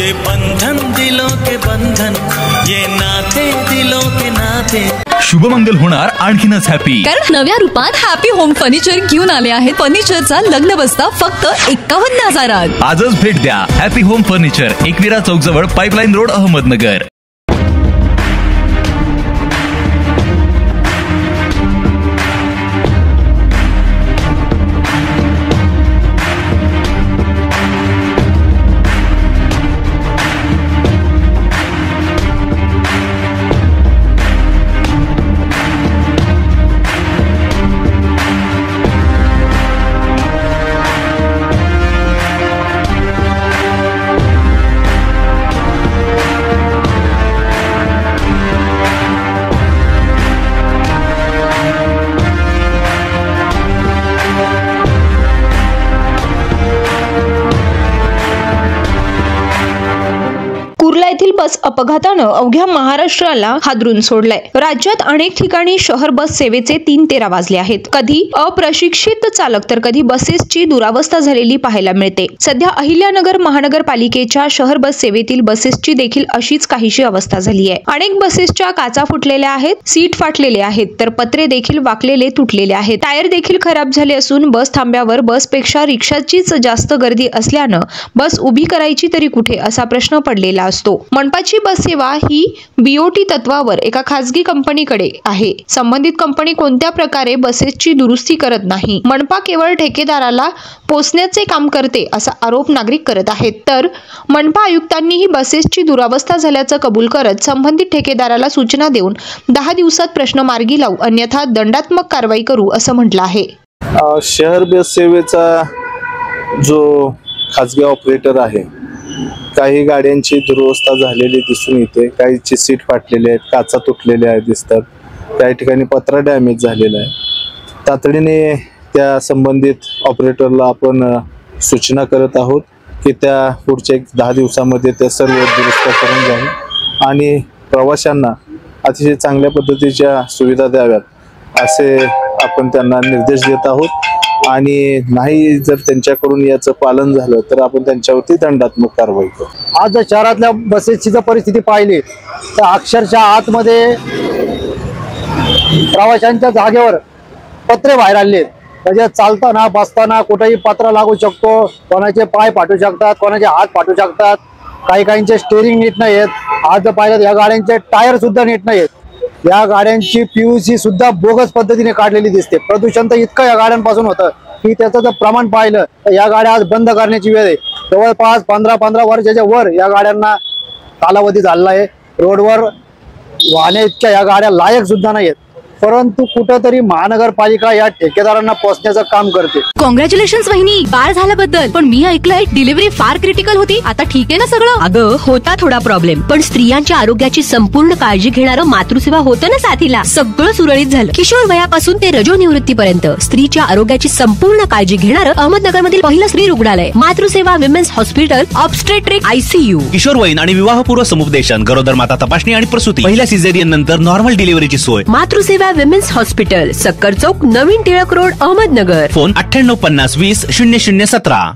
ये बंधन दिलों के बंधन, ये नाते दिलों के नाते। शुभमंगल होणार आणखीनच हॅपी, कारण नव्या रूपात हॅपी होम फर्निचर घेऊन आले आहेत. फर्निचरचा लग्न बस्ता फक्त 51,000. आजच भेट द्या हॅपी होम फर्निचर, एकविरा चौक जवळ, पाइपलाइन रोड, अहमदनगर. कुर्ला येथील बस अपघातानं अवघ्या महाराष्ट्राला हादरून सोडलंय. राज्यात अनेक ठिकाणी शहर बस सेवेचे 3:13 वाजले आहेत. कधी अप्रशिक्षित चालक तर कधी बसेसची दुरावस्था झालेली पाहायला मिळते. सध्या अहिल्यानगर महानगरपालिकेच्या शहर बस सेवेतील बसेसची देखील अशीच काहीशी अवस्था झाली आहे. अनेक बसेसच्या काचा फुटलेल्या आहेत, सीट फाटलेले आहेत, तर पत्रे देखील वाकलेले तुटलेले आहेत. टायर देखील खराब झाले असून बस थांब्यावर बसपेक्षा रिक्षाचीच जास्त गर्दी असल्यानं बस उभी करायची तरी कुठे असा प्रश्न पडलेला असतो. मनपाची बस सेवा ही बीओटी तत्वावर एका खासगी कंपनीकडे आहे. संबंधित कंपनी कोणत्या प्रकारे बसेसची दुरुस्ती करत नाही. मनपा केवळ ठेकेदाराला पोचण्याचे काम करते असा आरोप नागरिक करत आहेत. तर मनपा आयुक्तांनीही बसेसची दुरावस्था झाल्याचं कबूल करत संबंधित ठेकेदाराला सूचना देऊन 10 दिवसात प्रश्न मार्गी लावू, अन्यथा दंडात्मक कारवाई करू असं म्हटलं आहे. शहर बस सेवेचा जो खासगी ऑपरेटर आहे, काही गाड्यांची दुरवस्था झालेली दिसून येते, काहीची सीट फाटलेली आहेत, काचा तुटलेल्या आहेत दिसतात, काही ठिकाणी पत्रा डॅमेज झालेला आहे. तातडीने त्या संबंधित ऑपरेटरला आपण सूचना करत आहोत की त्या पुढच्या 10 दिवसामध्ये त्या सर्व दुरुस्त करून जाईल आणि प्रवाशांना अतिशय चांगल्या पद्धतीच्या सुविधा द्याव्यात असे आपण त्यांना निर्देश देत आहोत. आणि नाही जर त्यांच्याकडून याचं पालन झालं तर आपण त्यांच्यावरती दंडात्मक कारवाई करू. आज जर शहरातल्या बसेसची जर परिस्थिती पाहिली तर अक्षरशः आतमध्ये प्रवाशांच्या जागेवर पत्रे बाहेर आले. म्हणजे चालताना बसताना कुठेही पत्रा लागू शकतो, कोणाचे पाय फाटू शकतात, कोणाचे हात फाटू शकतात, काहींचे स्टेअरिंग नीट नाही आहेत. आज जर पाहिलं या गाड्यांचे टायर सुद्धा नीट नाही आहेत. या गाड्यांची PUC सुद्धा बोगस पद्धतीने काढलेली दिसते. प्रदूषण तर इतकं या गाड्यांपासून होतं की त्याचं जर प्रमाण पाहिलं तर या गाड्या आज बंद करण्याची वेळ आहे. जवळपास 15 वर्षाच्या वर या गाड्यांना कालावधी झालेला आहे. रोडवर वाहने इतक्या या गाड्या लायक सुद्धा नाहीत, परंतु कुठंतरी महानगरपालिका या ठेकेदारांना पोचण्याचं काम करते. कॉंग्रॅच्युलेशन्स वहिनी, बाळ झाल्याबद्दल. पण मी ऐकलंय डिलिव्हरी फार क्रिटिकल होती. आता ठीक आहे ना सगळं? अगं होता थोडा प्रॉब्लेम, पण स्त्रियांच्या आरोग्याची संपूर्ण काळजी घेणारं मातृसेवा होतं ना साथीला. सगळं सुरळीत झालं. किशोर वयापासून ते रजोनिवृत्तीपर्यंत स्त्रीच्या आरोग्याची संपूर्ण काळजी घेणारं अहमदनगर मधील पहिलं स्त्री रुग्णालय Matruseva women's hospital, obstetric ICU. किशोरवयीन आणि विवाहपूर्व समुपदेशन, गरोदर माता तपासणी आणि प्रसूती, पहिल्या सिझेरियन नंतर नॉर्मल डिलिव्हरीची सोय. मातृसेवा विमेन्स हॉस्पिटल, सक्कर चौक, नवीन टिळक रोड, अहमदनगर. फोन 9850 20 0017.